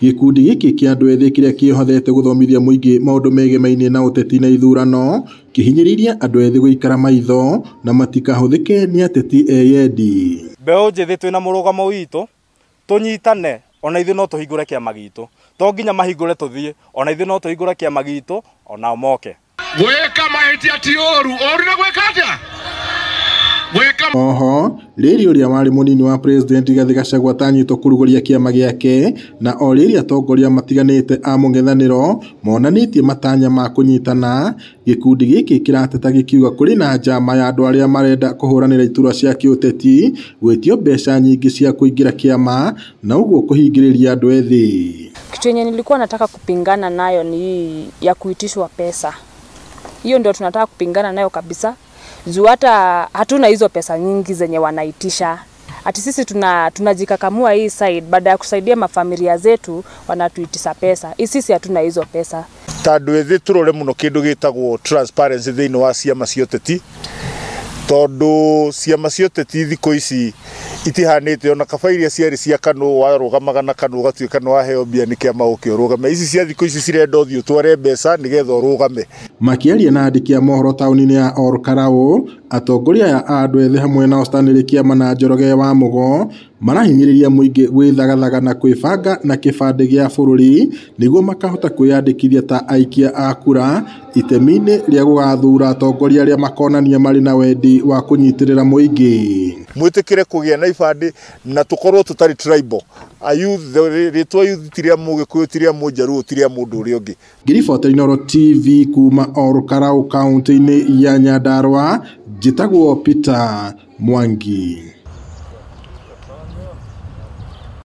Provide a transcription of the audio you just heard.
Gikundi giki kia andu ethĩ kiria kĩhothete guthomithia muingi maundu megemainie na uteti na ithurano kihinyĩrĩirie andu ethĩ guikara maitho na matikahuthike ni ateti eyendi. Mbeũ njĩthĩ twina mũrugamo witũ tunyitane, ona ithuĩ no tũhingũre kĩama gitũ, to nginya mahingũre tũthiĩ, ona ithuĩ no tũhingũre kĩama gitũ, ona moke. Gwĩka mahĩtia ti ũru, ũru na gwĩka atĩa? Oho, rĩrĩ ũrĩa warĩ mũnini wa president Rigathĩ Gachagua atanyĩtwo kũrugũria kĩama gĩake, na o rĩrĩ atongoria matiganĩte a mũng'ethanĩro monanĩtie matanya ma kũnyitana, gĩkundi gĩkĩ kĩrateta gĩkiuga kũrĩ na njama ya andũ arĩa marenda kũhũranĩra iturwa cia kĩũteti gwĩtio mbeca nyingĩ cia kũingĩra kĩama na ũguo kũhingĩrĩria andũ ethĩ. Kitu yenye nilikuwa nataka kupingana nayo ni ya kuitishwa pesa. Hiyo ndio tunataka kupingana nayo kabisa. Juu hata hatuna hizo pesa nyingi zenye wanaitisha. Ati sisi tunajikakamua hii side, baada ya kusaidia mafamilia zetu wanatuitisha pesa. Sisi hatuna hizo pesa. Tandu ethĩ turore muno kindu gitagwo transparency thĩinĩ wa ciama cia ũteti, tondu ciama cia ũteti thikũ ici itihanĩte, ona kaba iria ciarĩ cia KANU warũgamaga na KANU ũgatuĩka nĩ waheo mbia nĩ kĩama ũkĩũrũgame. Ici cia thikũ ici cirenda ũthiĩ ũtware mbeca nĩgetha ũrũgame. Makĩaria na andĩki a mohoro taũni-inĩ ya Olkalau, atongoria ya andũ ethĩ hamwe na Stanley Kĩama na Njoroge wa Mũgo marahinyĩrĩria mũingĩ gwĩthagathaga na kwĩbanga na kĩbandĩ gĩa bũrũri nĩguo makahota kwĩyandĩkithia ta aikia a kura itemi-inĩ rĩa gũgathura atongoria arĩa makonania marĩ na wendi wa kũnyitĩrĩra mũingĩ. Mwĩtĩkĩre kũgĩa na ibandĩ na tũkorwo tũtarĩ tribal. Rĩtwa youth tiria Mũgĩkũyũ, tiria Mũnjaruo, tiria mũndũ ũrĩa ũngĩ. Ngiriboteri Inooro TV kuma Olkalau kaunti-inĩ ya Nyandarua, njĩtagwo Peter Mwangi.